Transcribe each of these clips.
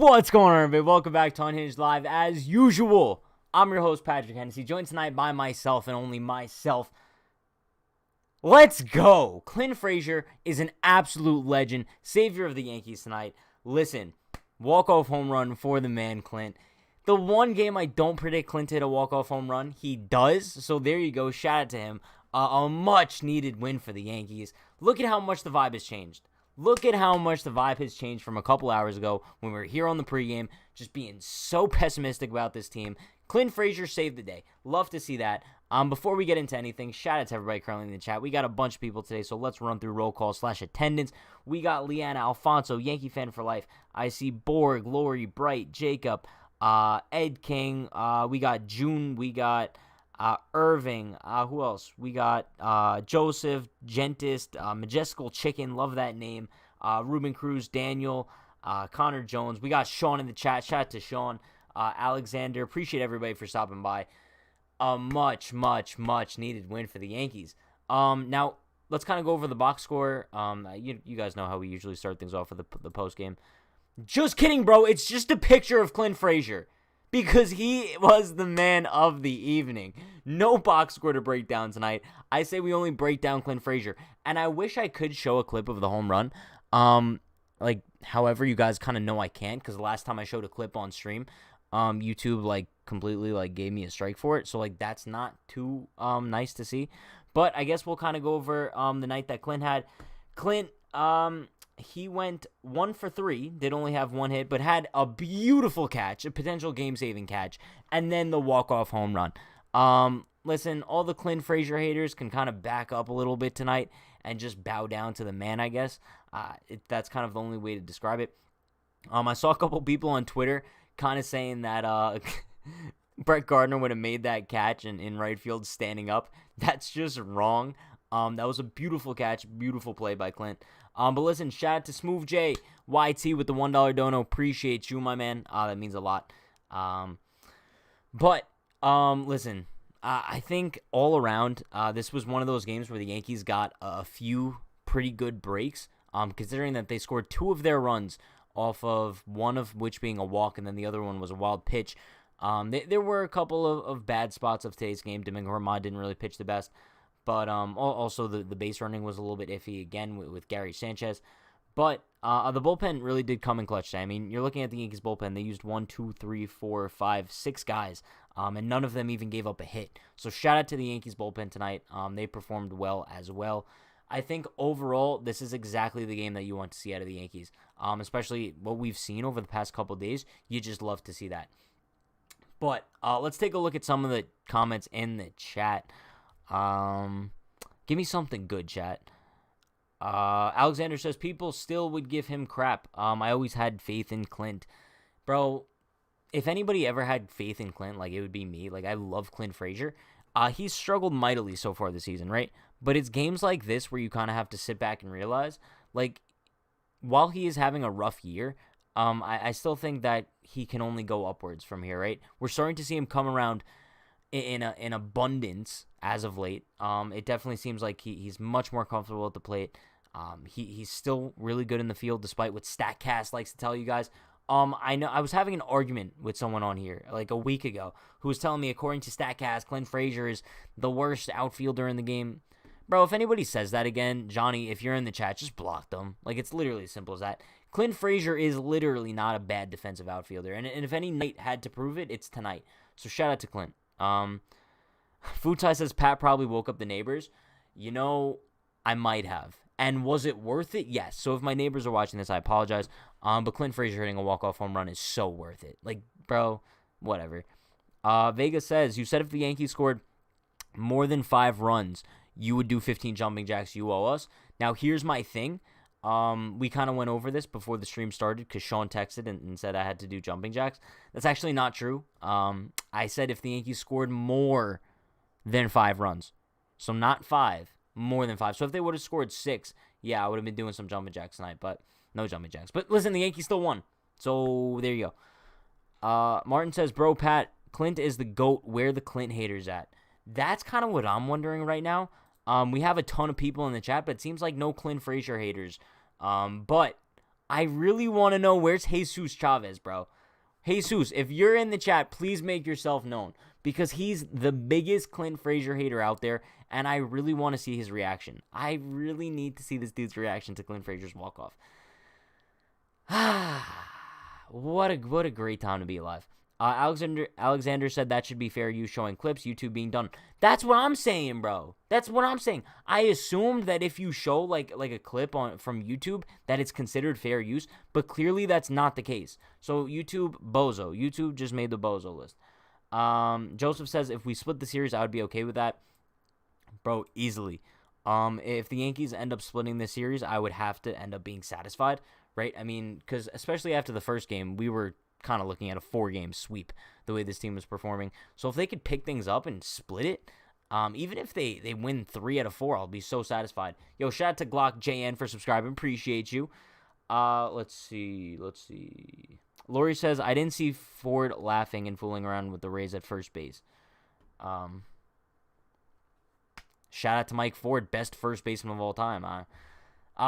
What's going on, everybody? Welcome back to Unhinged Live. As usual, I'm your host, Patrick Hennessy, joined tonight by myself and only myself. Let's go! Clint Frazier is an absolute legend, savior of the Yankees tonight. Listen, walk-off home run for the man, Clint. The one game I don't predict Clint to hit a walk-off home run, he does, so there you go. Shout out to him. A much-needed win for the Yankees. Look at how much the vibe has changed. Look at how much the vibe has changed from a couple hours ago when we were here on the pregame, just being so pessimistic about this team. Clint Frazier saved the day. Love to see that. Before we get into anything, shout out to everybody currently in the chat. We got a bunch of people today, so let's run through roll call / attendance. We got Leanna Alfonso, Yankee fan for life. I see Borg, Lori, Bright, Jacob, Ed King. We got June. We got Irving. Who else? We got Joseph, Gentist, Majestical Chicken. Love that name. Ruben Cruz, Daniel, Connor Jones. We got Sean in the chat. Shout out to Sean. Alexander. Appreciate everybody for stopping by. A much needed win for the Yankees. Now, let's kind of go over the box score. You guys know how we usually start things off with the post game. Just kidding, bro. It's just a picture of Clint Frazier. Because he was the man of the evening. No box score to break down tonight. I say we only break down Clint Frazier. And I wish I could show a clip of the home run. However, you guys kind of know I can't. Because the last time I showed a clip on stream, YouTube, completely, gave me a strike for it. So, that's not too nice to see. But I guess we'll kind of go over the night that Clint had. Clint, he went 1 for 3, did only have one hit, but had a beautiful catch, a potential game-saving catch, and then the walk-off home run. Listen, all the Clint Frazier haters can kind of back up a little bit tonight and just bow down to the man, I guess. That's kind of the only way to describe it. I saw a couple people on Twitter kind of saying that Brett Gardner would have made that catch in right field standing up. That's just wrong. That was a beautiful catch, beautiful play by Clint. But listen, shout out to Smooth J, YT with the $1 dono. Appreciate you, my man. That means a lot. Listen, I think all around, this was one of those games where the Yankees got a few pretty good breaks, considering that they scored 2 of their runs off of one of which being a walk, and then the other one was a wild pitch. There were a couple of bad spots of today's game. Domingo Germán didn't really pitch the best. But also the base running was a little bit iffy again with Gehrig Sanchez. But the bullpen really did come in clutch today. I mean, you're looking at the Yankees bullpen. They used 1, 2, 3, 4, 5, 6 guys, and none of them even gave up a hit. So shout out to the Yankees bullpen tonight. They performed well as well. I think overall, this is exactly the game that you want to see out of the Yankees, especially what we've seen over the past couple of days. You just love to see that. But let's take a look at some of the comments in the chat. Give me something good, chat. Alexander says people still would give him crap. I always had faith in Clint. Bro, if anybody ever had faith in Clint, it would be me. I love Clint Frazier. He's struggled mightily so far this season, right? But it's games like this where you kind of have to sit back and realize, while he is having a rough year, I still think that he can only go upwards from here, right? We're starting to see him come around in abundance as of late. It definitely seems like he's much more comfortable at the plate. He's still really good in the field, despite what StatCast likes to tell you guys. I know I was having an argument with someone on here a week ago who was telling me, according to StatCast, Clint Frazier is the worst outfielder in the game. Bro, if anybody says that again, Johnny, if you're in the chat, just block them. It's literally as simple as that. Clint Frazier is literally not a bad defensive outfielder, and if any night had to prove it, it's tonight. So shout out to Clint. Futai says Pat probably woke up the neighbors. I might have. And was it worth it? Yes. So if my neighbors are watching this, I apologize. But Clint Frazier hitting a walk-off home run is so worth it. Bro, whatever. Vega says, you said if the Yankees scored more than 5 runs, you would do 15 jumping jacks. You owe us. Now, here's my thing. We kind of went over this before the stream started because Sean texted and said I had to do jumping jacks. That's actually not true. I said if the Yankees scored more than 5 runs. So not 5, more than 5. So if they would have scored 6, yeah, I would have been doing some jumping jacks tonight, but no jumping jacks. But listen, the Yankees still won. So there you go. Martin says, bro, Pat, Clint is the GOAT. Where the Clint haters at? That's kind of what I'm wondering right now. We have a ton of people in the chat, but it seems like no Clint Frazier haters. But I really want to know where's Jesus Chavez, bro. Jesus, if you're in the chat, please make yourself known because he's the biggest Clint Frazier hater out there, and I really want to see his reaction. I really need to see this dude's reaction to Clint Frazier's walk-off. What a great time to be alive. Alexander said that should be fair use showing clips, YouTube being done. That's what I'm saying, bro. That's what I'm saying. I assumed that if you show like a clip from YouTube that it's considered fair use, but clearly that's not the case. So YouTube bozo. YouTube just made the bozo list. Joseph says if we split the series, I would be okay with that. Bro, easily. If the Yankees end up splitting this series, I would have to end up being satisfied, right? I mean, because especially after the first game, we were kind of looking at a 4-game sweep the way this team was performing. So if they could pick things up and split it, even if they win 3 out of 4, I'll be so satisfied. Yo, shout out to Glock JN for subscribing. Appreciate you. Let's see. Lori says, I didn't see Ford laughing and fooling around with the Rays at first base. Shout out to Mike Ford, best first baseman of all time.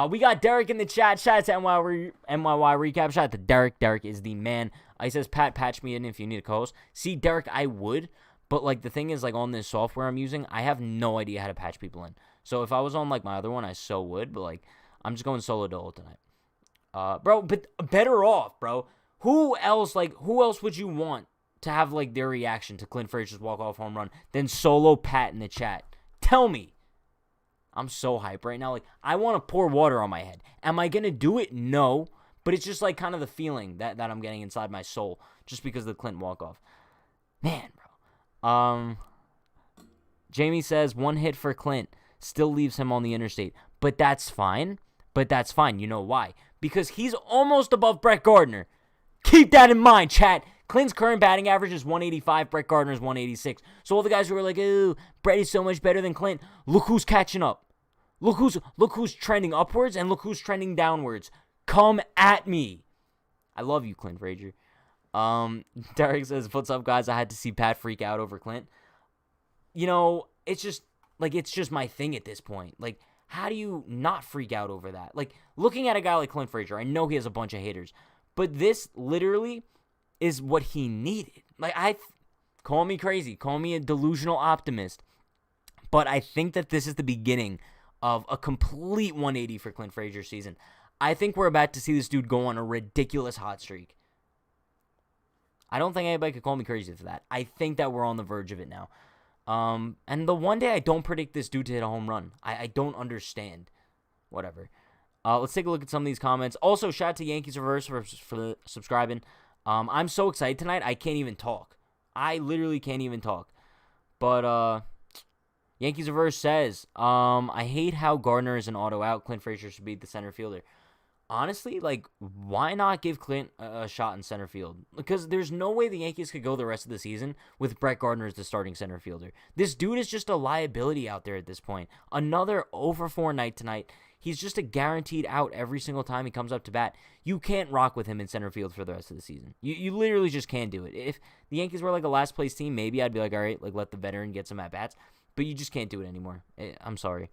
We got Derek in the chat. Shout out to NYY Recap. Shout out to Derek. Derek is the man. He says, Pat, patch me in if you need a co-host. See, Derek, I would. But, like, the thing is, like, on this software I'm using, I have no idea how to patch people in. So if I was on, like, my other one, I so would. But, like, I'm just going solo dolo tonight. Bro, but better off, bro. Who else would you want to have, like, their reaction to Clint Frazier's walk-off home run than solo Pat in the chat? Tell me. I'm so hyped right now. Like, I want to pour water on my head. Am I going to do it? No. But it's just like kind of the feeling that I'm getting inside my soul just because of the Clint walk-off. Man, bro. Jamie says, 1 hit for Clint still leaves him on the interstate. But that's fine. You know why? Because he's almost above Brett Gardner. Keep that in mind, chat. Clint's current batting average is 185. Brett Gardner's 186. So all the guys who are like, "Ooh, Brett is so much better than Clint," look who's catching up. Look who's trending upwards and look who's trending downwards. Come at me. I love you, Clint Frazier. Derek says, "What's up, guys? I had to see Pat freak out over Clint." You know, it's just my thing at this point. Like, how do you not freak out over that? Like, looking at a guy like Clint Frazier, I know he has a bunch of haters, but this literally is what he needed. Like, call me crazy, call me a delusional optimist, but I think that this is the beginning of a complete 180 for Clint Frazier's season. I think we're about to see this dude go on a ridiculous hot streak. I don't think anybody could call me crazy for that. I think that we're on the verge of it now. And the one day I don't predict this dude to hit a home run. I don't understand. Whatever. Let's take a look at some of these comments. Also, shout out to Yankees Reverse for subscribing. I'm so excited tonight, I can't even talk. I literally can't even talk. But, Yankees Reverse says, I hate how Gardner is an auto out. Clint Frazier should be the center fielder. Honestly, like, why not give Clint a shot in center field? Because there's no way the Yankees could go the rest of the season with Brett Gardner as the starting center fielder. This dude is just a liability out there at this point. Another over 4 night tonight. He's just a guaranteed out every single time he comes up to bat. You can't rock with him in center field for the rest of the season. You literally just can't do it. If the Yankees were like a last place team, maybe I'd be like, all right, like let the veteran get some at-bats. But you just can't do it anymore. I'm sorry.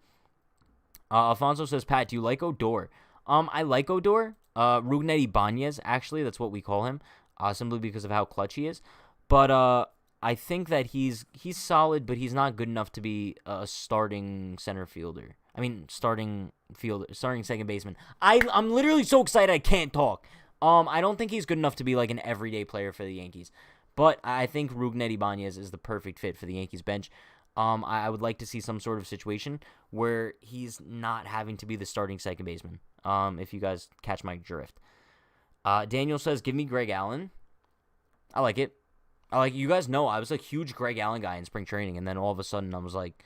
Alfonso says, Pat, do you like Odor? I like Odor. Rougned Ibanez, actually, that's what we call him, simply because of how clutch he is. But I think that he's solid, but he's not good enough to be a starting center fielder. I mean, starting second baseman. I'm literally so excited I can't talk. I don't think he's good enough to be like an everyday player for the Yankees. But I think Rougned Ibanez is the perfect fit for the Yankees bench. I would like to see some sort of situation where he's not having to be the starting second baseman. If you guys catch my drift. Daniel says, give me Greg Allen. I like it. You guys know I was a huge Greg Allen guy in spring training, and then all of a sudden I was like,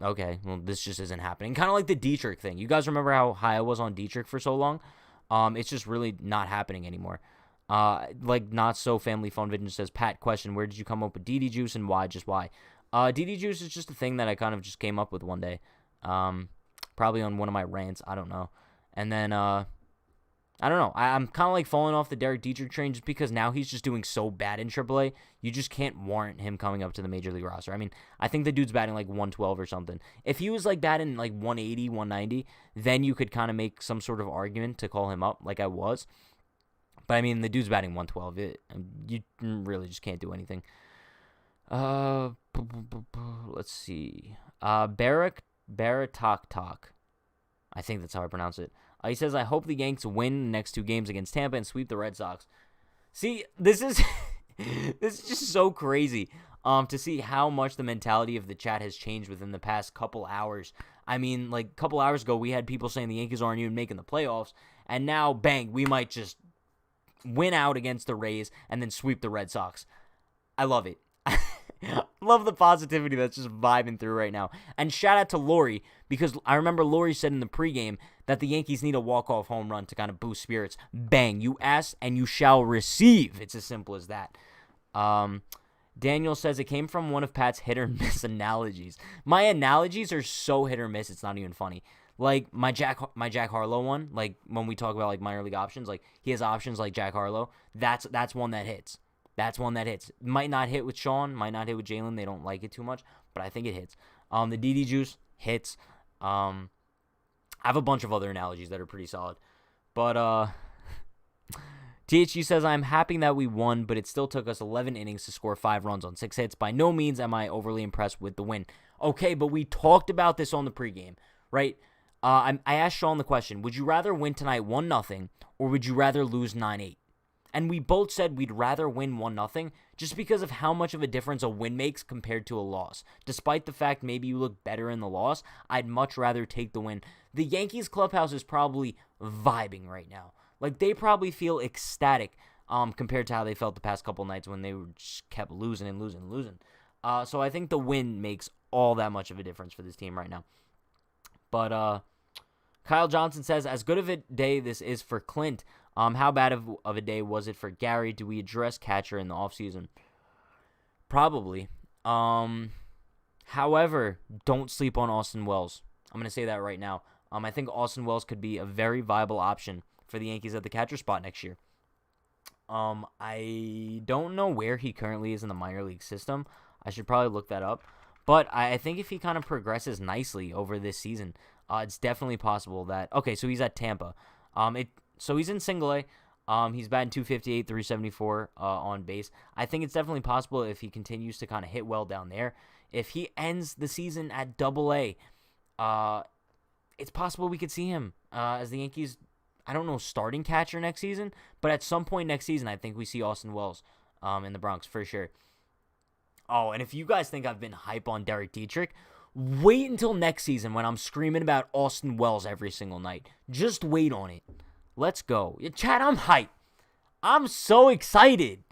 okay, well, this just isn't happening. Kind of like the Dietrich thing. You guys remember how high I was on Dietrich for so long? It's just really not happening anymore. Not so family fun vision says, Pat, question, where did you come up with DD Juice and why? Just why? DD Juice is just a thing that I kind of just came up with one day. Probably on one of my rants. I don't know. And then, I don't know. I'm kind of like falling off the Derek Dietrich train just because now he's just doing so bad in AAA. You just can't warrant him coming up to the major league roster. I mean, I think the dude's batting like 112 or something. If he was like batting like 180, 190, then you could kind of make some sort of argument to call him up like I was. But I mean, the dude's batting 112. You really just can't do anything. Let's see. Baratok. I think that's how I pronounce it. He says, I hope the Yanks win the next 2 games against Tampa and sweep the Red Sox. See, this is this is just so crazy to see how much the mentality of the chat has changed within the past couple hours. I mean, like a couple hours ago, we had people saying the Yankees aren't even making the playoffs, and now, bang, we might just win out against the Rays and then sweep the Red Sox. I love it. Love the positivity that's just vibing through right now. And shout out to Lori, because I remember Lori said in the pregame that the Yankees need a walk-off home run to kind of boost spirits. Bang, you ask and you shall receive. It's as simple as that. Daniel says it came from one of Pat's hit or miss analogies. My analogies are so hit or miss, it's not even funny. Like my Jack Harlow one, like when we talk about like minor league options, like he has options like Jack Harlow. That's one that hits. That's one that hits. Might not hit with Sean, might not hit with Jalen. They don't like it too much, but I think it hits. The DD Juice hits. I have a bunch of other analogies that are pretty solid. But THG says, I'm happy that we won, but it still took us 11 innings to score 5 runs on 6 hits. By no means am I overly impressed with the win. Okay, but we talked about this on the pregame, right? I asked Sean the question, would you rather win tonight 1-0 or would you rather lose 9-8? And we both said we'd rather win 1-0 just because of how much of a difference a win makes compared to a loss. Despite the fact maybe you look better in the loss, I'd much rather take the win. The Yankees clubhouse is probably vibing right now. Like, they probably feel ecstatic compared to how they felt the past couple nights when they just kept losing and losing and losing. So I think the win makes all that much of a difference for this team right now. But Kyle Johnson says, as good of a day this is for Clint, how bad of a day was it for Gary? Do we address catcher in the offseason? Probably. However, don't sleep on Austin Wells. I'm going to say that right now. I think Austin Wells could be a very viable option for the Yankees at the catcher spot next year. I don't know where he currently is in the minor league system. I should probably look that up. But I think if he kind of progresses nicely over this season, it's definitely possible that... Okay, so he's at Tampa. So he's in single A. He's batting .258, .374 on base. I think it's definitely possible if he continues to kind of hit well down there. If he ends the season at Double A, it's possible we could see him as the Yankees, I don't know, starting catcher next season. But at some point next season, I think we see Austin Wells in the Bronx for sure. Oh, and if you guys think I've been hype on Derek Dietrich, wait until next season when I'm screaming about Austin Wells every single night. Just wait on it. Let's go. Chat, I'm hyped. I'm so excited.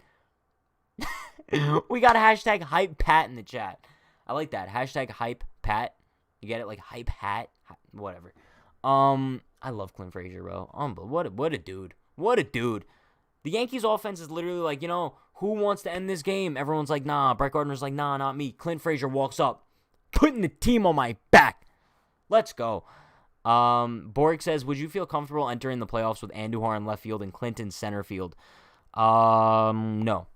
We got a hashtag hype Pat in the chat. I like that. Hashtag hype Pat. You get it? Like hype hat? Whatever. I love Clint Frazier, bro. What a dude. What a dude. The Yankees offense is literally like, who wants to end this game? Everyone's like, nah. Brett Gardner's like, nah, not me. Clint Frazier walks up, putting the team on my back. Let's go. Boric says, would you feel comfortable entering the playoffs with Anduar in left field and Clinton center field? No.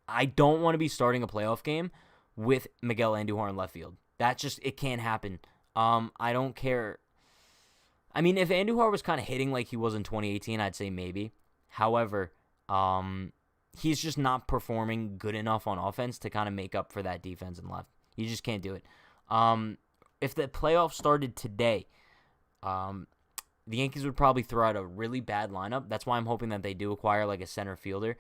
I don't want to be starting a playoff game with Miguel Andujar in left field. That just, it can't happen. I don't care. I mean, if Andujar was kind of hitting like he was in 2018, I'd say maybe. However, he's just not performing good enough on offense to kind of make up for that defense in left. You just can't do it. If the playoffs started today, the Yankees would probably throw out a really bad lineup. That's why I'm hoping that they do acquire like a center fielder.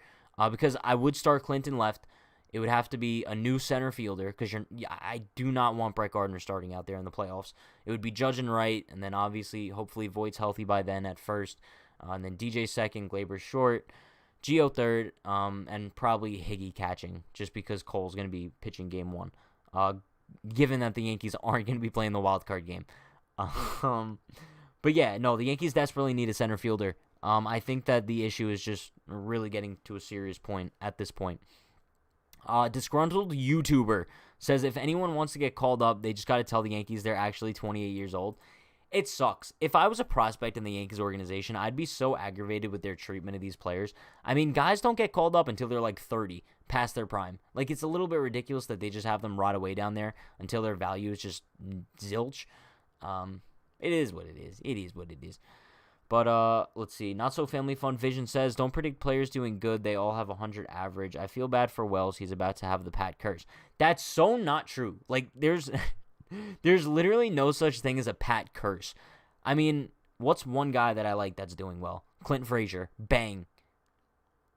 Because I would start Clinton left. It would have to be a new center fielder because I do not want Brett Gardner starting out there in the playoffs. It would be Judge and right, and then obviously, hopefully, Voigt's healthy by then at first. And then DJ second, Glaber short, Gio third, and probably Higgy catching just because Cole's going to be pitching game 1. Given that the Yankees aren't going to be playing the wild card game. But yeah, no, the Yankees desperately need a center fielder. I think that the issue is just really getting to a serious point at this point. Disgruntled YouTuber says if anyone wants to get called up, they just got to tell the Yankees they're actually 28 years old. It sucks. If I was a prospect in the Yankees organization, I'd be so aggravated with their treatment of these players. I mean, guys don't get called up until they're like 30, past their prime. Like, it's a little bit ridiculous that they just have them rot away down there until their value is just zilch. It is what it is. It is what it is. But let's see. Not So Family Fun Vision says, don't predict players doing good. They all have 100 average. I feel bad for Wells. He's about to have the Pat curse. That's so not true. Like, there's literally no such thing as a Pat curse. I mean, what's one guy that I like that's doing well? Clint Frazier. Bang.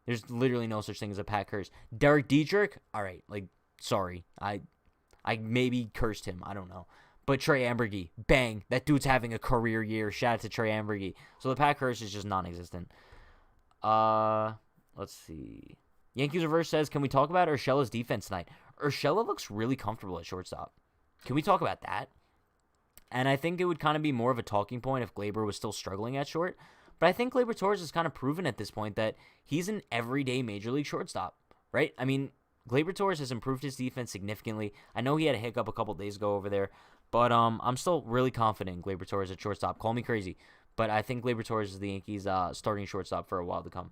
There's literally no such thing as a Pat curse. Derek Dietrich? All right. Like, sorry. I maybe cursed him. I don't know. But Trey Ambergee, bang, that dude's having a career year. Shout out to Trey Ambergee. So the Pat curse is just non-existent. Let's see. Yankees Reverse says, can we talk about Urshela's defense tonight? Urshela looks really comfortable at shortstop. Can we talk about that? And I think it would kind of be more of a talking point if Gleyber was still struggling at short. But I think Gleyber Torres has kind of proven at this point that he's an everyday Major League shortstop, right? I mean, Gleyber Torres has improved his defense significantly. I know he had a hiccup a couple days ago over there. But I'm still really confident in Gleyber Torres at shortstop. Call me crazy. But I think Gleyber Torres is the Yankees' starting shortstop for a while to come.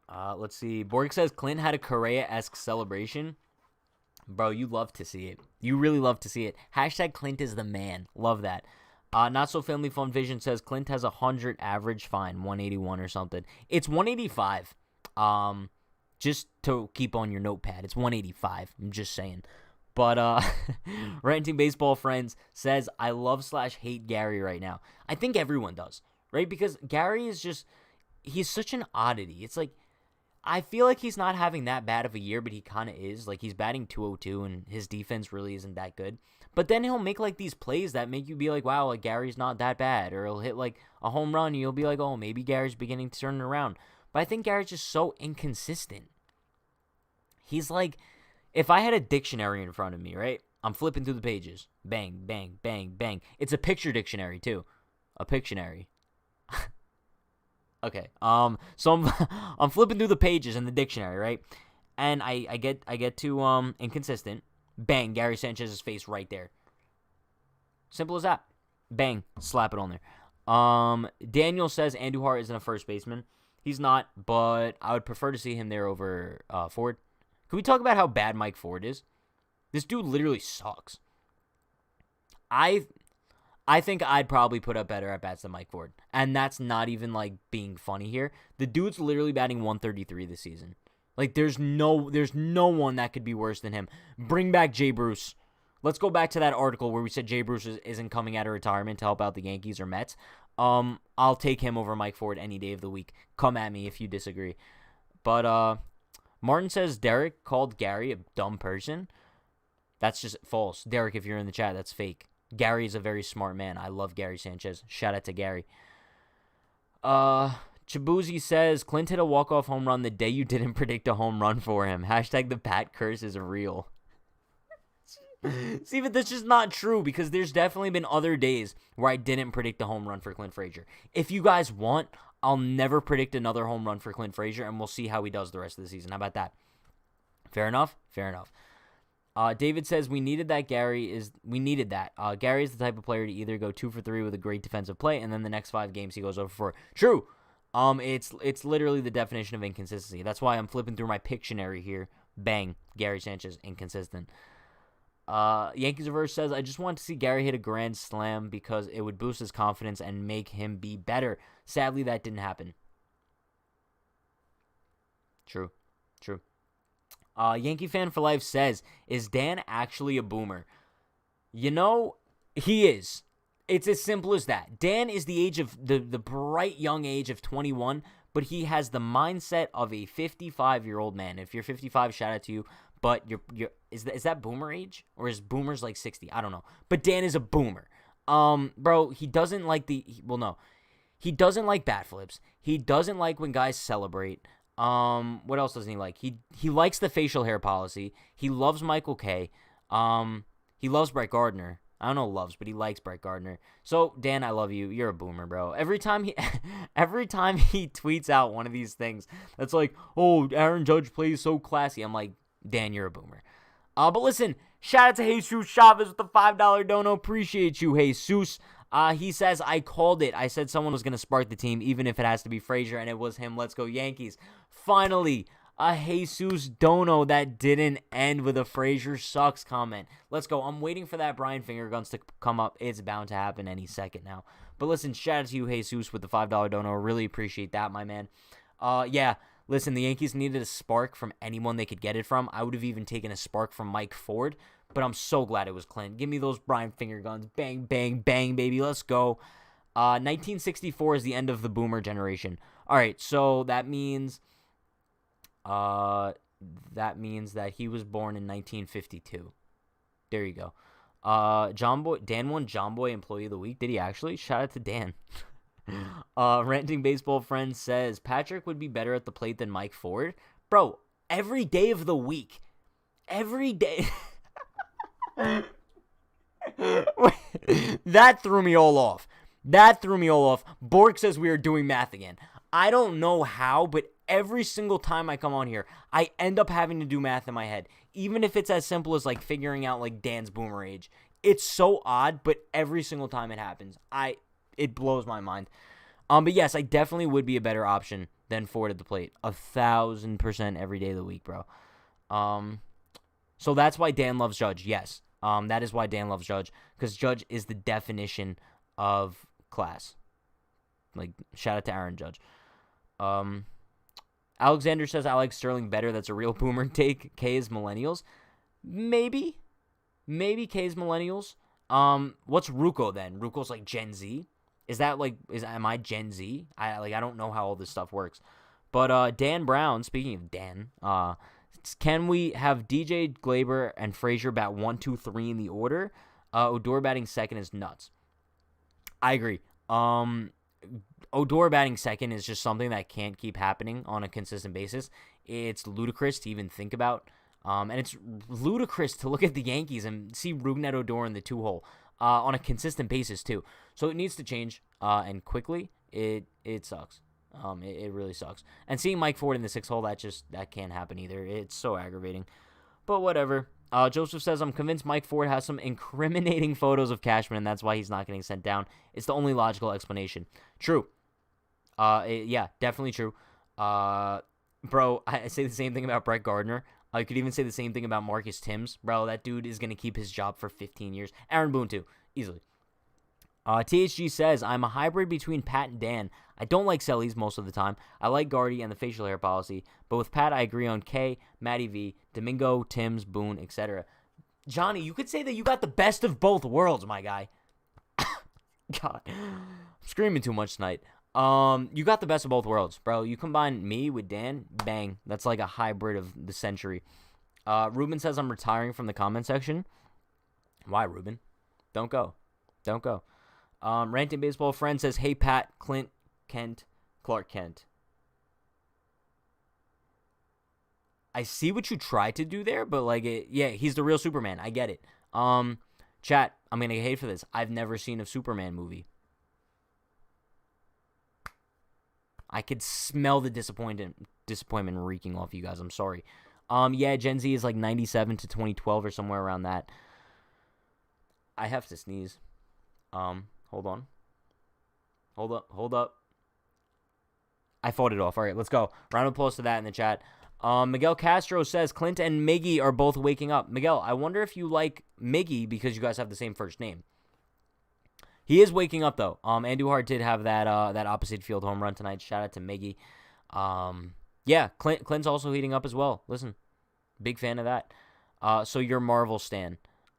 Let's see. Borg says Clint had a Correa-esque celebration. Bro, you love to see it. You really love to see it. Hashtag Clint is the man. Love that. Not So Family Fun Vision says Clint has 100 average, fine, 181 or something. It's 185. Just to keep on your notepad. It's 185. I'm just saying. But Ranting Baseball Friends says, I love/hate Gary right now. I think everyone does, right? Because Gary is just, he's such an oddity. It's like, I feel like he's not having that bad of a year, but he kind of is. Like, he's batting .202, and his defense really isn't that good. But then he'll make, like, these plays that make you be like, wow, like, Gary's not that bad. Or he'll hit, like, a home run, and you'll be like, oh, maybe Gary's beginning to turn it around. But I think Gary's just so inconsistent. He's like, if I had a dictionary in front of me, right? I'm flipping through the pages. Bang, bang, bang, bang. It's a picture dictionary, too. A Pictionary. Okay. So I'm flipping through the pages in the dictionary, right? And I get to inconsistent. Bang, Gary Sanchez's face right there. Simple as that. Bang, slap it on there. Daniel says Anduar isn't a first baseman. He's not, but I would prefer to see him there over Ford. Can we talk about how bad Mike Ford is? This dude literally sucks. I think I'd probably put up better at bats than Mike Ford. And that's not even, like, being funny here. The dude's literally batting 133 this season. Like, there's no one that could be worse than him. Bring back Jay Bruce. Let's go back to that article where we said Jay Bruce isn't coming out of retirement to help out the Yankees or Mets. I'll take him over Mike Ford any day of the week. Come at me if you disagree. But, Martin says Derek called Gary a dumb person. That's just false. Derek, if you're in the chat, that's fake. Gary is a very smart man. I love Gary Sanchez. Shout out to Gary. Chibuzi says Clint hit a walk-off home run the day you didn't predict a home run for him. Hashtag the Pat curse is real. See, but that's just not true because there's definitely been other days where I didn't predict a home run for Clint Frazier. If you guys want, I'll never predict another home run for Clint Frazier, and we'll see how he does the rest of the season. How about that? Fair enough? Fair enough. David says we needed that. Gary is the type of player to either go 2 for 3 with a great defensive play, and then the next 5 games he goes over 4. True. It's literally the definition of inconsistency. That's why I'm flipping through my Pictionary here. Bang, Gary Sanchez, inconsistent. Yankees Reverse says, I just want to see Gary hit a grand slam because it would boost his confidence and make him be better. Sadly, that didn't happen. True. Yankee Fan for Life says, is Dan actually a boomer? You know, he is. It's as simple as that. Dan is the age of the bright young age of 21, but he has the mindset of a 55-year-old man. If you're 55, shout out to you. But is that boomer age? Or is boomers like 60? I don't know. But Dan is a boomer. Bro, he doesn't like he doesn't like bat flips. He doesn't like when guys celebrate. What else doesn't he like? He likes the facial hair policy. He loves Michael K. He loves Brett Gardner. I don't know loves, but he likes Brett Gardner. So, Dan, I love you. You're a boomer, bro. Every time he tweets out one of these things that's like, oh, Aaron Judge plays so classy, I'm like, Dan, you're a boomer. But listen, shout out to Jesus Chavez with the $5 dono. Appreciate you, Jesus. He says, I called it. I said someone was going to spark the team, even if it has to be Frazier, and it was him. Let's go, Yankees. Finally, a Jesus dono that didn't end with a Frazier sucks comment. Let's go. I'm waiting for that Brian Fingerguns to come up. It's bound to happen any second now. But listen, shout out to you, Jesus, with the $5 dono. Really appreciate that, my man. Yeah, listen, the Yankees needed a spark from anyone they could get it from. I would have even taken a spark from Mike Ford, but I'm so glad it was Clint. Give me those Brian Fingerguns. Bang, bang, bang, baby. Let's go. 1964 is the end of the boomer generation. All right, so that means that he was born in 1952. There you go. Dan won John Boy Employee of the Week. Did he actually? Shout out to Dan. Ranting Baseball Friend says Patrick would be better at the plate than Mike Ford. Bro, every day of the week. Every day. That threw me all off. Bork says we are doing math again. I don't know how, but every single time I come on here, I end up having to do math in my head. Even if it's as simple as like figuring out like Dan's boomer age. It's so odd, but every single time it happens, it blows my mind. But yes, I definitely would be a better option than Ford at the plate. 1,000% every day of the week, bro. So that's why Dan loves Judge. Yes. That is why Dan loves Judge, because Judge is the definition of class. Like, shout out to Aaron Judge. Alexander says, I like Sterling better. That's a real boomer take. K is millennials. Maybe K is millennials. What's Ruko then? Ruko's like Gen Z. Am I Gen Z? I don't know how all this stuff works. But Dan Brown, speaking of Dan, can we have DJ Glaber and Frazier bat 1, 2, 3 in the order? Odor batting second is nuts. I agree. Odor batting second is just something that can't keep happening on a consistent basis. It's ludicrous to even think about. And it's ludicrous to look at the Yankees and see Rougned Odor in the 2-hole on a consistent basis too. So it needs to change, and quickly. It sucks. It really sucks. And seeing Mike Ford in the 6-hole, that can't happen either. It's so aggravating. But whatever. Joseph says, I'm convinced Mike Ford has some incriminating photos of Cashman, and that's why he's not getting sent down. It's the only logical explanation. True. Yeah, definitely true. Bro, I say the same thing about Brett Gardner. I could even say the same thing about Marcus Timms. Bro, that dude is going to keep his job for 15 years. Aaron Boone, too. Easily. THG says, I'm a hybrid between Pat and Dan. I don't like Sellies most of the time. I like Gardy and the facial hair policy. But with Pat, I agree on K, Matty V, Domingo, Timms, Boone, etc. Johnny, you could say that you got the best of both worlds, my guy. God. I'm screaming too much tonight. You got the best of both worlds, bro. You combine me with Dan, bang. That's like a hybrid of the century. Ruben says I'm retiring from the comment section. Why, Ruben? Don't go. Ranting Baseball Friend says, hey, Pat, Clint, Kent, Clark Kent. I see what you tried to do there, but yeah, he's the real Superman. I get it. Chat, I'm going to get hate for this. I've never seen a Superman movie. I could smell the disappointment reeking off you guys. I'm sorry. Yeah, Gen Z is like 97 to 2012 or somewhere around that. I have to sneeze. Hold on. Hold up. I fought it off. All right, let's go. Round of applause to that in the chat. Miguel Castro says, Clint and Miggy are both waking up. Miguel, I wonder if you like Miggy because you guys have the same first name. He is waking up, though. Anduar did have that opposite field home run tonight. Shout out to Miggy. Yeah, Clint's also heating up as well. Listen, big fan of that. So you're Marvel stan.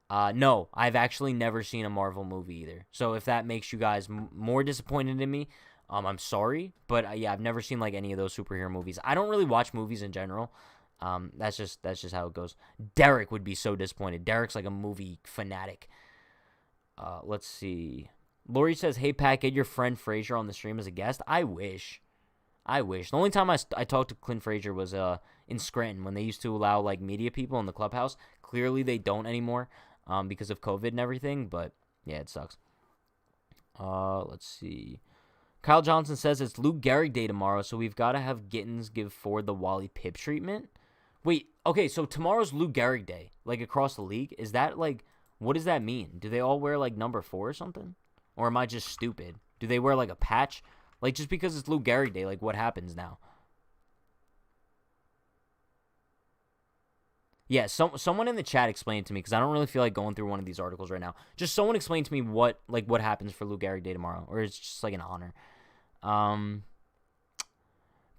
No, I've actually never seen a Marvel movie either. So if that makes you guys more disappointed in me, I'm sorry. But yeah, I've never seen like any of those superhero movies. I don't really watch movies in general. That's just how it goes. Derek would be so disappointed. Derek's like a movie fanatic. Let's see. Lori says, hey, Pat, get your friend Frazier on the stream as a guest. I wish. The only time I talked to Clint Frazier was in Scranton when they used to allow like media people in the clubhouse. Clearly they don't anymore because of COVID and everything. But yeah, it sucks. Let's see. Kyle Johnson says it's Luke Gehrig Day tomorrow, so we've got to have Gittens give Ford the Wally Pipp treatment. Wait, okay, so tomorrow's Lou Gehrig Day, like across the league. Is that like, what does that mean? Do they all wear like number 4 or something? Or am I just stupid? Do they wear like a patch? Like just because it's Lou Gehrig Day, like what happens now? Yeah, someone in the chat explained to me because I don't really feel like going through one of these articles right now. Just someone explain to me what happens for Lou Gehrig Day tomorrow, or it's just like an honor.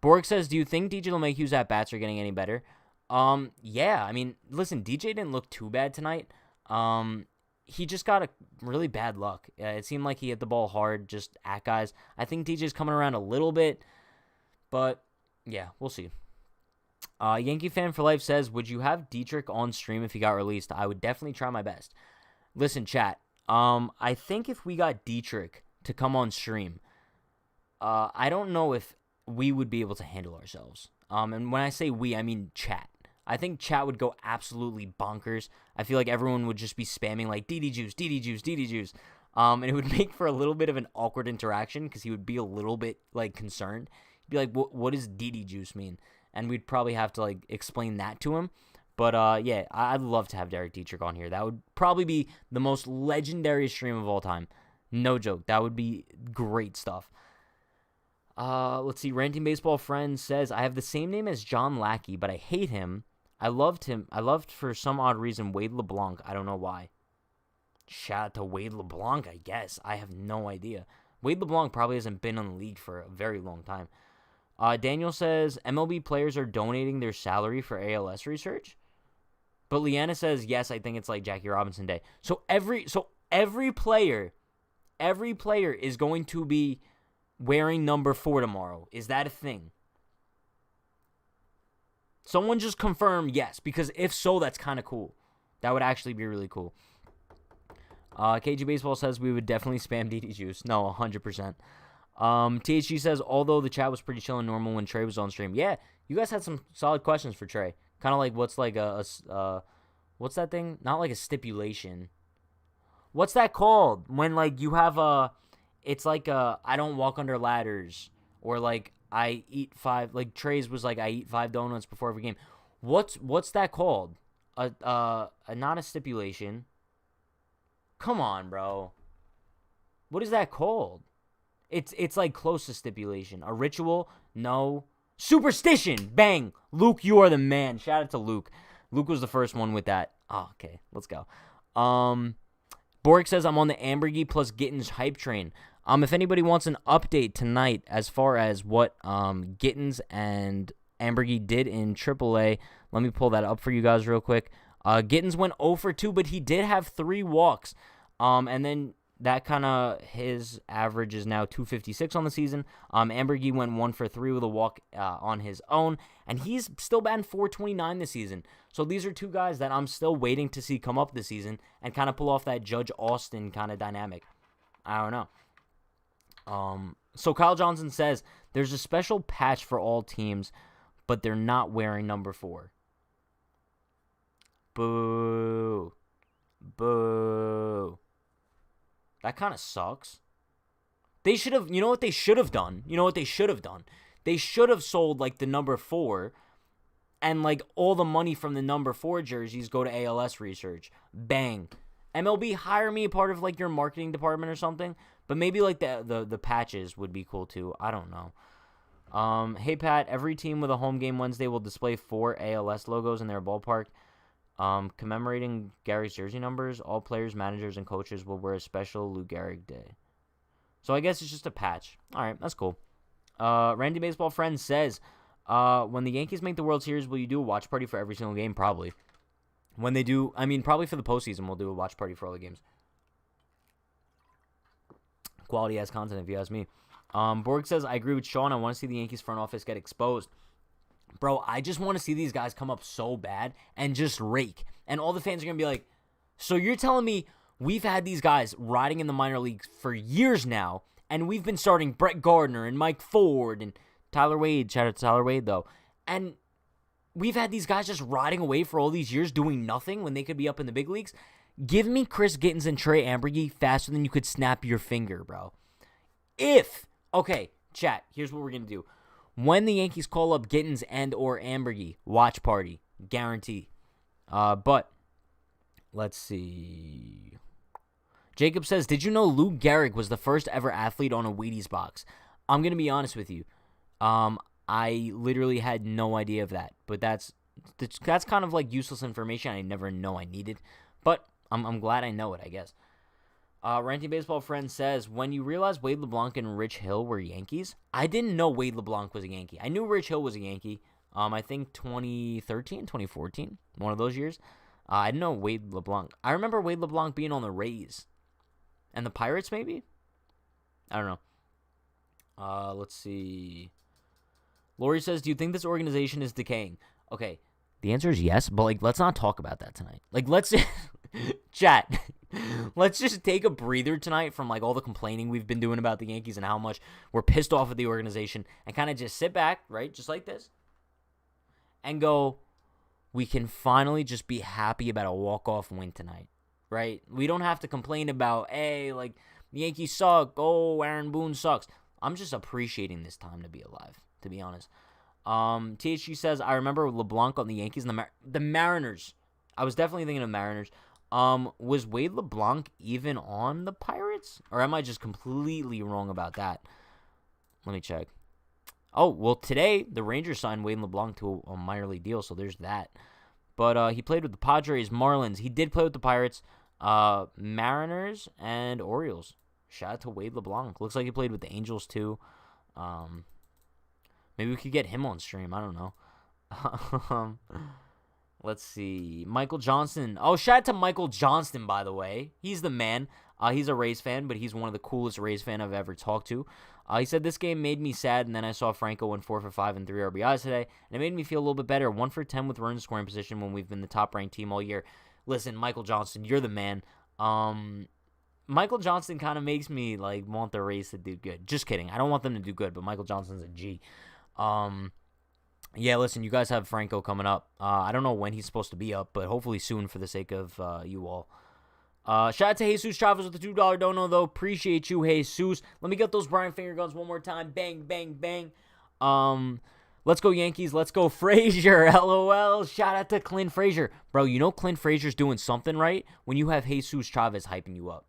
Borg says, "Do you think DJ LeMahieu's at bats are getting any better?" Yeah. I mean, listen, DJ didn't look too bad tonight. He just got a really bad luck. It seemed like he hit the ball hard, just at guys. I think DJ's coming around a little bit, but yeah, we'll see. Yankee Fan for Life says, would you have Dietrich on stream if he got released? I would definitely try my best. Listen, chat. I think if we got Dietrich to come on stream, I don't know if we would be able to handle ourselves. And when I say we, I mean chat. I think chat would go absolutely bonkers. I feel like everyone would just be spamming like DD juice, DD juice, DD juice. And it would make for a little bit of an awkward interaction because he would be a little bit like concerned. He'd be like, what does DD juice mean? And we'd probably have to like explain that to him. But yeah, I'd love to have Derek Dietrich on here. That would probably be the most legendary stream of all time. No joke. That would be great stuff. Let's see. Ranting Baseball Friend says, I have the same name as John Lackey, but I hate him. I loved him. I loved for some odd reason Wade LeBlanc. I don't know why. Shout out to Wade LeBlanc, I guess. I have no idea. Wade LeBlanc probably hasn't been on the league for a very long time. Daniel says, MLB players are donating their salary for ALS research. But Leanna says, yes, I think it's like Jackie Robinson Day. So every player is going to be wearing number 4 tomorrow. Is that a thing? Someone just confirm yes, because if so, that's kind of cool. That would actually be really cool. KG Baseball says we would definitely spam DD Juice. No, 100%. THG says, although the chat was pretty chill and normal when Trey was on stream. Yeah, you guys had some solid questions for Trey. Kind of like what's like what's that thing? Not like a stipulation. What's that called? When like you have it's like I don't walk under ladders, or like I eat 5, like Trey's was like I eat 5 donuts before every game. What's that called? Not a stipulation. Come on, bro. What is that called? It's like close to stipulation. A ritual? No. Superstition! Bang! Luke, you are the man. Shout out to Luke. Luke was the first one with that. Oh, okay. Let's go. Boric says, I'm on the ambergee plus Gittens hype train. If anybody wants an update tonight as far as what Gittens and ambergee did in AAA, let me pull that up for you guys real quick. Gittens went 0 for 2, but he did have 3 walks. And then that kind of, his average is now 256 on the season. Ambergee went 1 for 3 with a walk on his own, and he's still batting 429 this season. So these are 2 guys that I'm still waiting to see come up this season and kind of pull off that Judge Austin kind of dynamic. I don't know. So Kyle Johnson says, there's a special patch for all teams, but they're not wearing number 4. Boo. Boo. That kind of sucks. They should have, you know what they should have done? They should have sold, like, the number 4, and, like, all the money from the number 4 jerseys go to ALS research. Bang. MLB, hire me a part of, like, your marketing department or something. But maybe, like, the patches would be cool, too. I don't know. Hey, Pat, every team with a home game Wednesday will display 4 ALS logos in their ballpark. Commemorating Gehrig's jersey numbers, all players, managers, and coaches will wear a special Lou Gehrig Day. So I guess it's just a patch. All right, that's cool. Randy Baseball Friend says, when the Yankees make the World Series, will you do a watch party for every single game? Probably. When they do, I mean, probably for the postseason, we'll do a watch party for all the games. Quality-ass content, if you ask me. Borg says, I agree with Sean. I want to see the Yankees front office get exposed. Bro, I just want to see these guys come up so bad and just rake. And all the fans are going to be like, so you're telling me we've had these guys riding in the minor leagues for years now, and we've been starting Brett Gardner and Mike Ford and Tyler Wade. Shout out to Tyler Wade, though. And we've had these guys just riding away for all these years doing nothing when they could be up in the big leagues. Give me Chris Gittens and Trey Ambergee faster than you could snap your finger, bro. Okay, chat, here's what we're going to do. When the Yankees call up Gittens and or Ambergee, watch party. Guarantee. But let's see. Jacob says, did you know Lou Gehrig was the first ever athlete on a Wheaties box? I'm going to be honest with you. I literally had no idea of that. But that's kind of like useless information I never know I needed. But I'm glad I know it, I guess. Ranting Baseball Friend says, when you realize Wade LeBlanc and Rich Hill were Yankees, I didn't know Wade LeBlanc was a Yankee. I knew Rich Hill was a Yankee. I think 2013, 2014, one of those years. I didn't know Wade LeBlanc. I remember Wade LeBlanc being on the Rays. And the Pirates, maybe? I don't know. Let's see. Lori says, do you think this organization is decaying? Okay, the answer is yes, but, like, let's not talk about that tonight. Like, let's... Chat. Let's just take a breather tonight from, like, all the complaining we've been doing about the Yankees and how much we're pissed off at the organization and kind of just sit back, right, just like this, and go, we can finally just be happy about a walk-off win tonight, right? We don't have to complain about, hey, like, the Yankees suck, oh, Aaron Boone sucks. I'm just appreciating this time to be alive, to be honest. THG says, I remember LeBlanc on the Yankees and the Mariners. I was definitely thinking of Mariners. Was Wade LeBlanc even on the Pirates? Or am I just completely wrong about that? Let me check. Oh, well, today, the Rangers signed Wade LeBlanc to a minor league deal, so there's that. But he played with the Padres, Marlins. He did play with the Pirates, Mariners, and Orioles. Shout out to Wade LeBlanc. Looks like he played with the Angels, too. Maybe we could get him on stream. I don't know. Let's see. Michael Johnson. Oh, shout out to Michael Johnston, by the way. He's the man. He's a Rays fan, but he's one of the coolest Rays fan I've ever talked to. He said, this game made me sad, and then I saw Franco went 4 for 5 and 3 RBIs today, and it made me feel a little bit better. 1 for 10 with runners in scoring position when we've been the top-ranked team all year. Listen, Michael Johnston, you're the man. Michael Johnston kind of makes me, like, want the Rays to do good. Just kidding. I don't want them to do good, but Michael Johnston's a G. Yeah, listen, you guys have Franco coming up. I don't know when he's supposed to be up, but hopefully soon for the sake of you all. Shout out to Jesus Chavez with the $2 dono, though. Appreciate you, Jesus. Let me get those Brian finger guns one more time. Bang, bang, bang. Let's go Yankees. Let's go Frazier. LOL. Shout out to Clint Frazier. Bro, you know Clint Frazier's doing something right when you have Jesus Chavez hyping you up.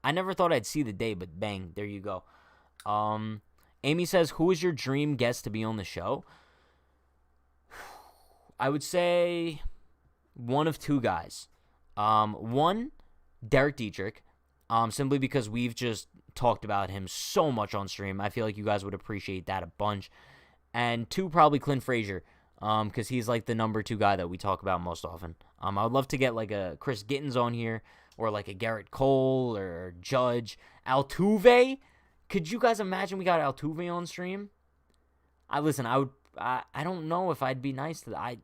I never thought I'd see the day, but bang, there you go. Amy says, who is your dream guest to be on the show? I would say one of two guys. One, Derek Dietrich, simply because we've just talked about him so much on stream. I feel like you guys would appreciate that a bunch. And two, probably Clint Frazier, because he's like the number 2 guy that we talk about most often. I would love to get like a Chris Gittens on here, or like a Garrett Cole, or Judge. Altuve? Could you guys imagine we got Altuve on stream? I don't know if I'd be nice to that.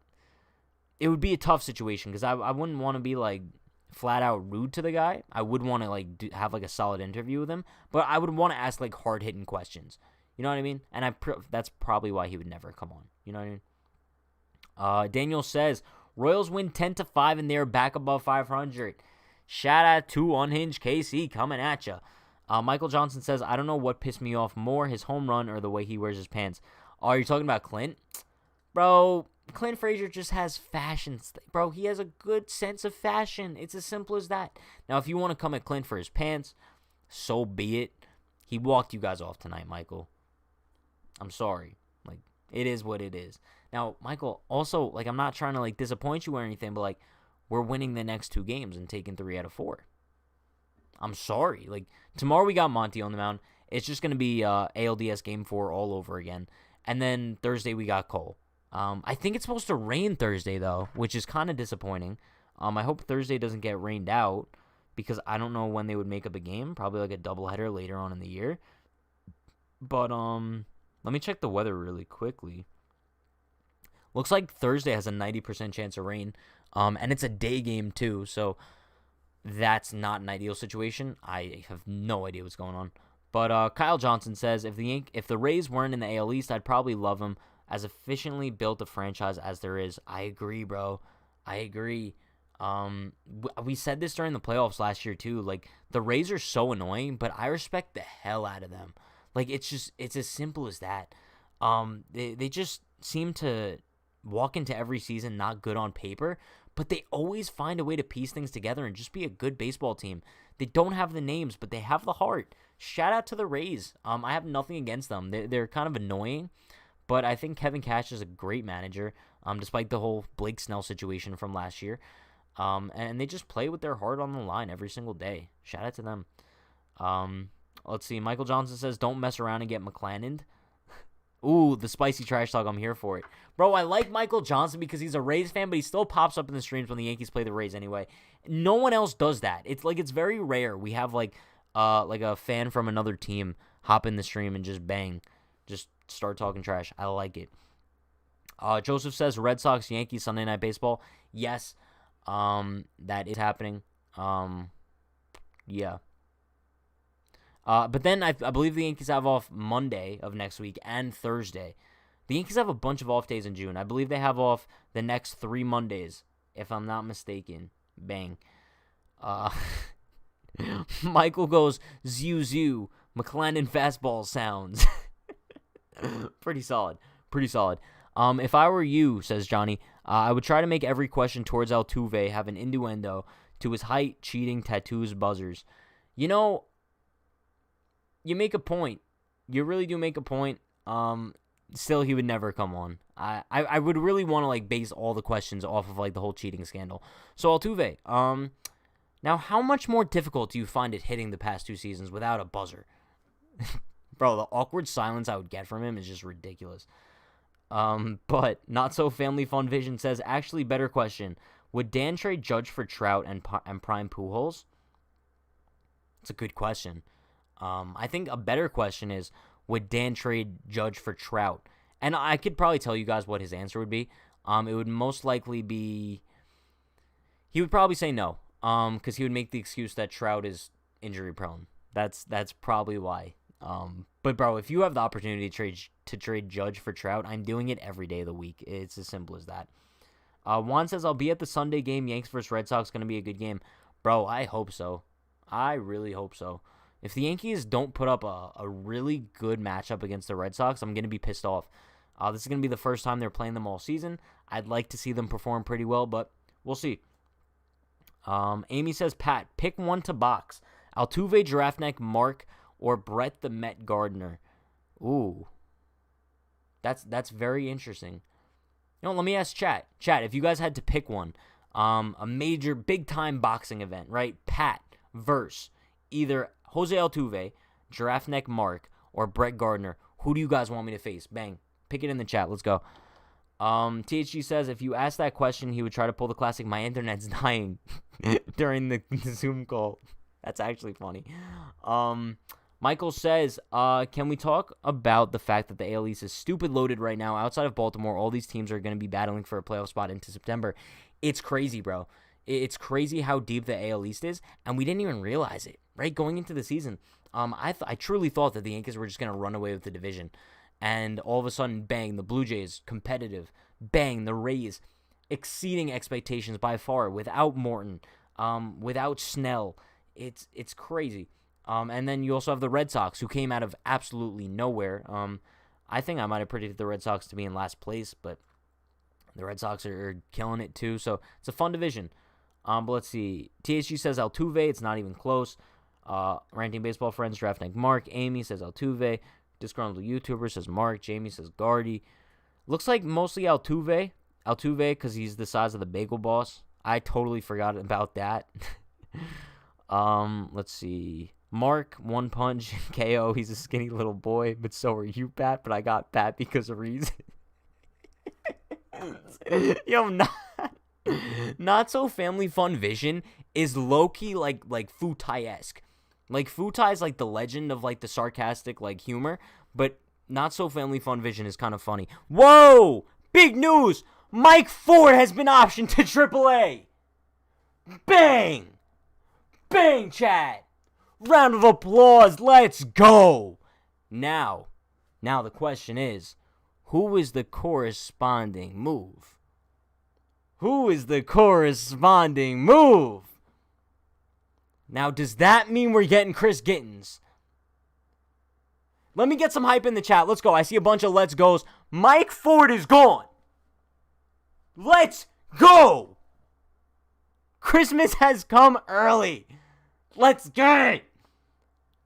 It would be a tough situation because I wouldn't want to be like flat out rude to the guy. I would want to like have like a solid interview with him, but I would want to ask like hard hitting questions. You know what I mean? And that's probably why he would never come on. You know what I mean? Daniel says Royals win 10-5 and they're back above 500. Shout out to Unhinged KC coming at ya. Michael Johnson says, I don't know what pissed me off more, his home run or the way he wears his pants. Oh, are you talking about Clint? Bro, Clint Frazier just has fashion. Bro, he has a good sense of fashion. It's as simple as that. Now, if you want to come at Clint for his pants, so be it. He walked you guys off tonight, Michael. I'm sorry. Like, it is what it is. Now, Michael, also, like, I'm not trying to, like, disappoint you or anything, but, like, we're winning the next 2 games and taking 3 out of 4. I'm sorry. Like, tomorrow we got Monty on the mound. It's just going to be ALDS Game 4 all over again. And then Thursday we got Cole. I think it's supposed to rain Thursday, though, which is kind of disappointing. I hope Thursday doesn't get rained out because I don't know when they would make up a game. Probably like a doubleheader later on in the year. But let me check the weather really quickly. Looks like Thursday has a 90% chance of rain. And it's a day game, too, so that's not an ideal situation. I have no idea what's going on. But Kyle Johnson says, if the Rays weren't in the AL East, I'd probably love them. As efficiently built a franchise as there is. I agree, bro. I agree. We said this during the playoffs last year, too. Like, the Rays are so annoying, but I respect the hell out of them. Like, it's as simple as that. They just seem to walk into every season not good on paper, but they always find a way to piece things together and just be a good baseball team. They don't have the names, but they have the heart. Shout out to the Rays. I have nothing against them. They're kind of annoying, but I think Kevin Cash is a great manager, despite the whole Blake Snell situation from last year. And they just play with their heart on the line every single day. Shout out to them. Let's see. Michael Johnson says, don't mess around and get McClannoned. Ooh, the spicy trash talk. I'm here for it. Bro, I like Michael Johnson because he's a Rays fan, but he still pops up in the streams when the Yankees play the Rays anyway. No one else does that. It's very rare. We have like a fan from another team hop in the stream and just bang. Just start talking trash. I like it. Joseph says Red Sox, Yankees, Sunday Night Baseball. Yes, that is happening. Yeah. But then I believe the Yankees have off Monday of next week and Thursday. The Yankees have a bunch of off days in June. I believe they have off the next 3 Mondays, if I'm not mistaken. Bang. Michael goes, Zoo, McClendon fastball sounds. Pretty solid. If I were you, says Johnny, I would try to make every question towards Altuve have an innuendo to his height, cheating, tattoos, buzzers. You know, you make a point. You really do make a point. Still, he would never come on. I would really want to like base all the questions off of like the whole cheating scandal. So Altuve, now how much more difficult do you find it hitting the past 2 seasons without a buzzer? Bro, the awkward silence I would get from him is just ridiculous. But Not So Family Fun Vision says, actually, better question. Would Dan trade Judge for Trout and prime Pujols? It's a good question. I think a better question is, would Dan trade Judge for Trout? And I could probably tell you guys what his answer would be. It would most likely be, he would probably say no, because he would make the excuse that Trout is injury prone. That's probably why. But bro, if you have the opportunity to trade Judge for Trout, I'm doing it every day of the week. It's as simple as that. Juan says, I'll be at the Sunday game. Yanks versus Red Sox, going to be a good game. Bro, I hope so. I really hope so. If the Yankees don't put up a really good matchup against the Red Sox, I'm going to be pissed off. This is going to be the first time they're playing them all season. I'd like to see them perform pretty well, but we'll see. Amy says, Pat, pick one to box. Altuve, Giraffe Neck, Mark, or Brett the Met Gardner. Ooh. That's very interesting. You know, let me ask Chat. Chat, if you guys had to pick one, a major, big-time boxing event, right? Pat versus either Jose Altuve, Giraffe Neck Mark, or Brett Gardner. Who do you guys want me to face? Bang. Pick it in the chat. Let's go. THG says, if you ask that question, he would try to pull the classic, my internet's dying during the Zoom call. That's actually funny. Michael says, can we talk about the fact that the AL East is stupid loaded right now? Outside of Baltimore, all these teams are going to be battling for a playoff spot into September. It's crazy, bro. It's crazy how deep the AL East is, and we didn't even realize it, right? Going into the season, I truly thought that the Yankees were just going to run away with the division. And all of a sudden, bang, the Blue Jays, competitive. Bang, the Rays, exceeding expectations by far, without Morton, without Snell. It's crazy. And then you also have the Red Sox, who came out of absolutely nowhere. I think I might have predicted the Red Sox to be in last place, but the Red Sox are killing it too. So it's a fun division. But let's see. THG says Altuve. It's not even close. Ranting Baseball Friends, Draft Nick Mark. Amy says Altuve. Disgruntled YouTuber says Mark. Jamie says Gardy. Looks like mostly Altuve. Altuve because he's the size of the Bagel Boss. I totally forgot about that. Let's see. Mark, one punch, KO. He's a skinny little boy, but so are you, Pat. But I got Pat because of reason. Yo, not so family fun vision is low-key like Futai-esque. Like Futai is like the legend of like the sarcastic like humor, but not so family fun vision is kind of funny. Whoa! Big news! Mike Ford has been optioned to AAA. Bang! Bang, chat! Round of applause, let's go! Now the question is, who is the corresponding move? Who is the corresponding move? Now, does that mean we're getting Chris Gittens? Let me get some hype in the chat. Let's go. I see a bunch of let's goes. Mike Ford is gone. Let's go! Christmas has come early. Let's get it!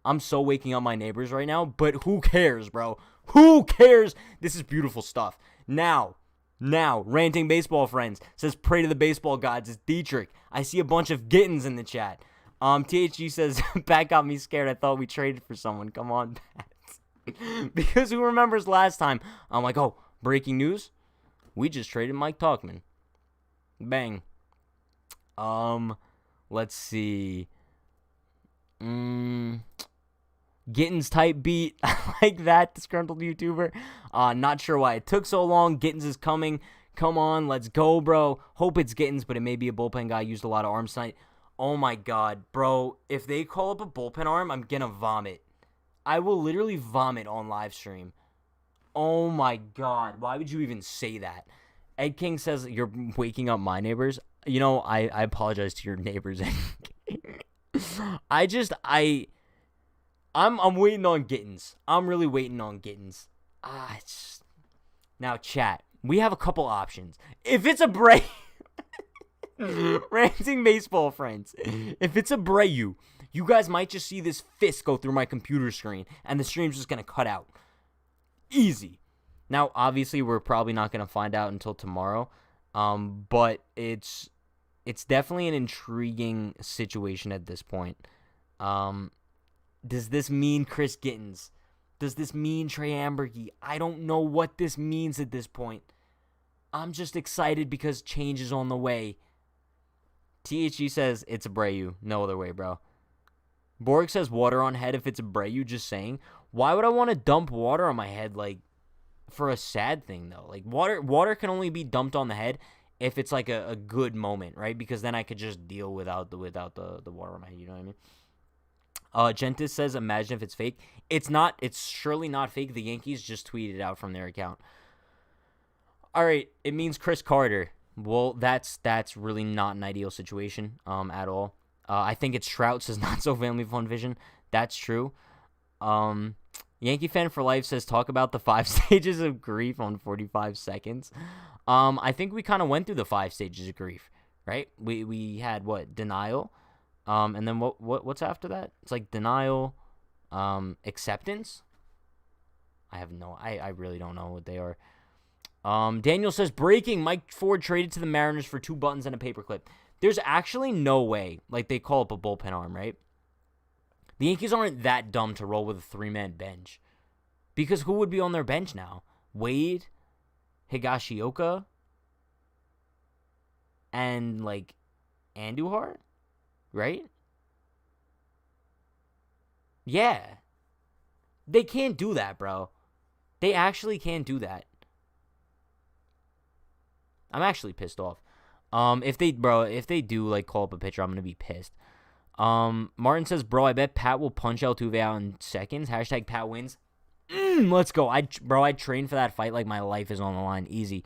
I'm so waking up my neighbors right now, but who cares, bro? Who cares? This is beautiful stuff. Now, ranting baseball friends says, pray to the baseball gods. It's Dietrich. I see a bunch of Gittens in the chat. THG says, Pat got me scared. I thought we traded for someone. Come on, Pat. Because who remembers last time? I'm like, oh, breaking news. We just traded Mike Talkman. Bang. Let's see. Gittens type beat. I like that, disgruntled YouTuber. Not sure why it took so long. Gittens is coming. Come on, let's go, bro. Hope it's Gittens, but it may be a bullpen guy. Used a lot of arms tonight. Oh my god, bro. If they call up a bullpen arm, I'm gonna vomit. I will literally vomit on live stream. Oh my god. Why would you even say that? Ed King says you're waking up my neighbors. You know, I apologize to your neighbors. I'm waiting on Gittens. I'm really waiting on Gittens. Now, chat. We have a couple options. If it's a Bray... Ranting baseball friends. If it's a Brayu, you guys might just see this fist go through my computer screen, and the stream's just going to cut out. Easy. Now, obviously, we're probably not going to find out until tomorrow, but it's definitely an intriguing situation at this point. Does this mean Chris Gittens? Does this mean Trey Ambergee? I don't know what this means at this point. I'm just excited because change is on the way. THG says it's a Brayu. No other way, bro. Borg says water on head if it's a Brayu. Just saying. Why would I want to dump water on my head, like, for a sad thing, though? Like, water can only be dumped on the head if it's, like, a good moment, right? Because then I could just deal without the water on my head, you know what I mean? Gentis says, imagine if it's fake. It's not. It's surely not fake. The Yankees just tweeted it out from their account. All right. It means Chris Carter. Well, that's really not an ideal situation at all. I think it's Trout says not so family fun vision. That's true. Yankee fan for life says talk about the 5 stages of grief on 45 seconds. I think we kind of went through the 5 stages of grief, right? We had what? Denial. And then what's after that? It's like denial, acceptance. I really don't know what they are. Daniel says, breaking, Mike Ford traded to the Mariners for 2 buttons and a paperclip. There's actually no way, like, they call up a bullpen arm, right? The Yankees aren't that dumb to roll with a 3-man bench. Because who would be on their bench now? Wade, Higashioka, and, like, Anduar, right? Yeah. They can't do that, bro. They actually can't do that. I'm actually pissed off. If they do, like, call up a pitcher, I'm going to be pissed. Martin says, bro, I bet Pat will punch Altuve out in seconds. Hashtag Pat wins. Let's go. I'd train for that fight like my life is on the line. Easy.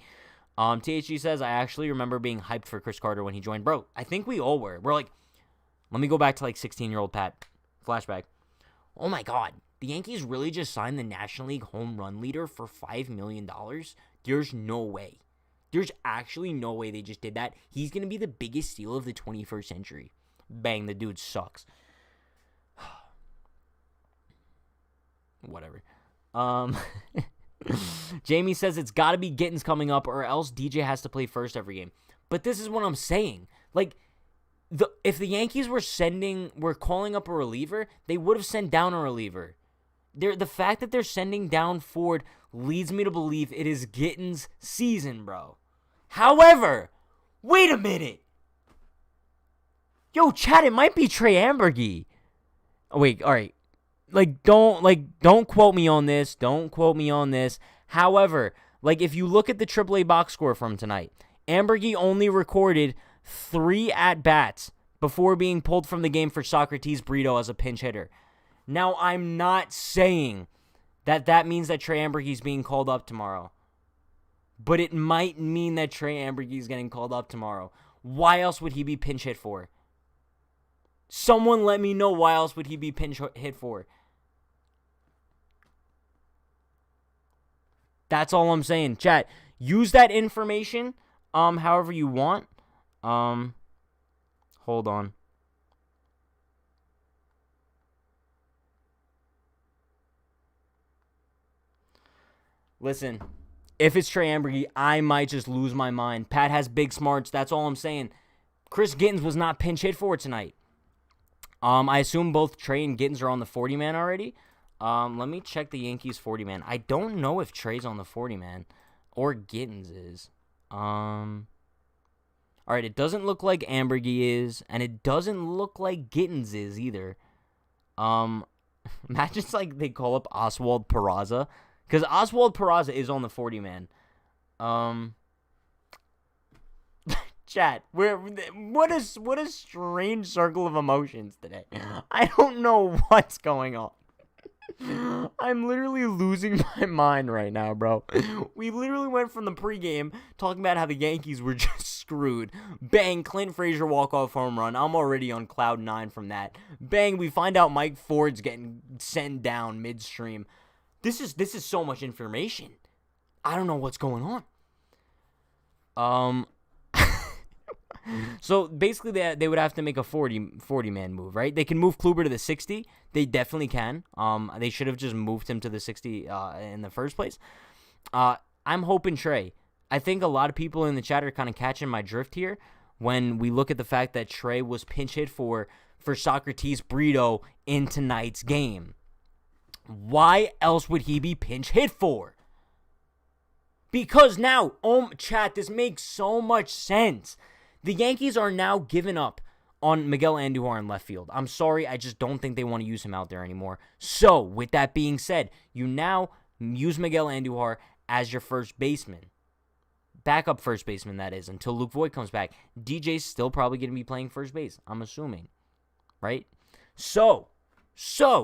THG says, I actually remember being hyped for Chris Carter when he joined. Bro, I think we all were. We're like, let me go back to, like, 16-year-old Pat. Flashback. Oh, my God. The Yankees really just signed the National League home run leader for $5 million? There's no way. There's actually no way they just did that. He's going to be the biggest steal of the 21st century. Bang, the dude sucks. Whatever. Jamie says it's got to be Gittens coming up or else DJ has to play first every game. But this is what I'm saying. Like, if the Yankees were calling up a reliever, they would have sent down a reliever. The fact that they're sending down Ford leads me to believe it is Gittens' season, bro. However, wait a minute. Yo, chat, it might be Trey Ambergee. Oh, wait, all right. Don't quote me on this. Don't quote me on this. However, like, if you look at the AAA box score from tonight, Ambergee only recorded 3 at-bats before being pulled from the game for Socrates Brito as a pinch hitter. Now, I'm not saying that means that Trey Ambergee is being called up tomorrow. But it might mean that Trey Ambergee is getting called up tomorrow. Why else would he be pinch hit for? Someone let me know why else would he be pinch hit for. That's all I'm saying. Chat, use that information however you want. Hold on. Listen, if it's Trey Ambergee, I might just lose my mind. Pat has big smarts. That's all I'm saying. Chris Gittens was not pinch hit for tonight. I assume both Trey and Gittens are on the 40-man already. Let me check the Yankees 40-man. I don't know if Trey's on the 40-man or Gittens is. All right, it doesn't look like Ambergee is, and it doesn't look like Gittens is either. Imagine it's like they call up Oswald Peraza, because Oswald Peraza is on the 40-man. Chat, what a strange circle of emotions today. I don't know what's going on. I'm literally losing my mind right now, bro. We literally went from the pregame talking about how the Yankees were just screwed. Bang, Clint Frazier walk-off home run. I'm already on cloud 9 from that. Bang, we find out Mike Ford's getting sent down midstream. This is so much information. I don't know what's going on. So basically they would have to make a 40-man move, right? They can move Kluber to the 60. They definitely can. They should have just moved him to the 60 in the first place. I'm hoping Trey. I think a lot of people in the chat are kind of catching my drift here when we look at the fact that Trey was pinch hit for Socrates Brito in tonight's game. Why else would he be pinch hit for? Because now, chat, this makes so much sense. The Yankees are now giving up on Miguel Anduar in left field. I'm sorry, I just don't think they want to use him out there anymore. So, with that being said, you now use Miguel Anduar as your first baseman. Backup first baseman, that is, until Luke Voigt comes back. DJ's still probably going to be playing first base, I'm assuming. Right? So,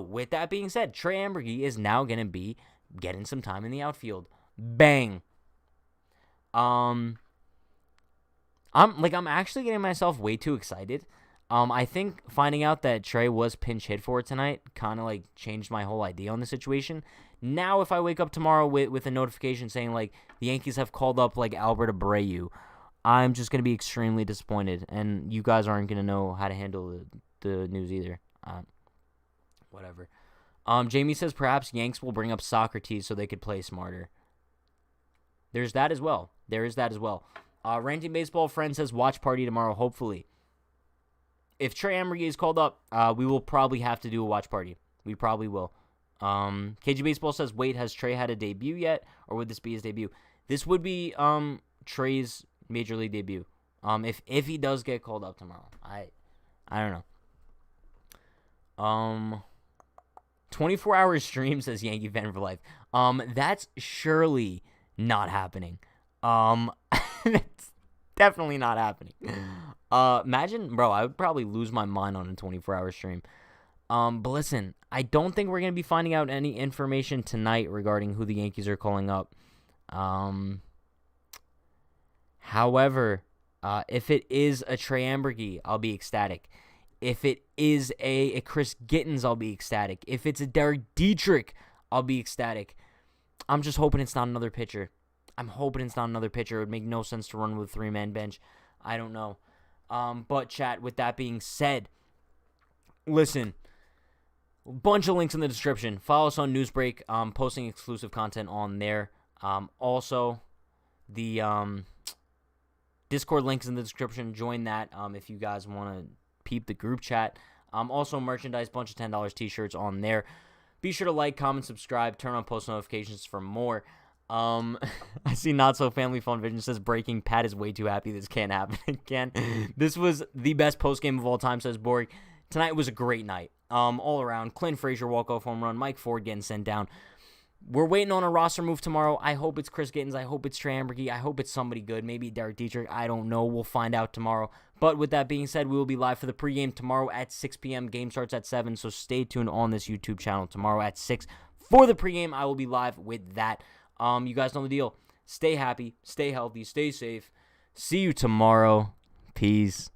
with that being said, Trey Ambergee is now going to be getting some time in the outfield. Bang. I'm actually getting myself way too excited. I think finding out that Trey was pinch hit for tonight kind of like changed my whole idea on the situation. Now, if I wake up tomorrow with a notification saying like the Yankees have called up like Albert Abreu, I'm just gonna be extremely disappointed, and you guys aren't gonna know how to handle the news either. Whatever. Jamie says perhaps Yanks will bring up Socrates so they could play smarter. There's that as well. There is that as well. Ranting Baseball Friend says watch party tomorrow, hopefully. If Trey Ambergee is called up, we will probably have to do a watch party. We probably will. KG Baseball says, wait, has Trey had a debut yet? Or would this be his debut? This would be Trey's Major League debut. If he does get called up tomorrow. I don't know. 24-hour stream, says Yankee fan for life. That's surely not happening. It's definitely not happening. Imagine, bro, I would probably lose my mind on a 24-hour stream. But listen, I don't think we're going to be finding out any information tonight regarding who the Yankees are calling up. However, if it is a Trey Ambergee, I'll be ecstatic. If it is a Chris Gittens, I'll be ecstatic. If it's a Derek Dietrich, I'll be ecstatic. I'm just hoping it's not another pitcher. I'm hoping it's not another pitcher. It would make no sense to run with a 3-man bench. I don't know. But chat, with that being said, listen, a bunch of links in the description. Follow us on Newsbreak. Posting exclusive content on there. Also, the Discord links in the description. Join that if you guys want to peep the group chat. Also, merchandise, bunch of $10 t-shirts on there. Be sure to like, comment, subscribe, turn on post notifications for more. I see Not So Family Fun Vision says breaking. Pat is way too happy this can't happen again. This was the best post game of all time, says Borg. Tonight was a great night. All around. Clint Frazier walk-off home run. Mike Ford getting sent down. We're waiting on a roster move tomorrow. I hope it's Chris Gittens. I hope it's Trey Ambergee. I hope it's somebody good. Maybe Derek Dietrich. I don't know. We'll find out tomorrow. But with that being said, we will be live for the pregame tomorrow at 6 p.m. Game starts at 7, so stay tuned on this YouTube channel tomorrow at 6 for the pregame. I will be live with that. You guys know the deal. Stay happy, stay healthy, stay safe. See you tomorrow. Peace.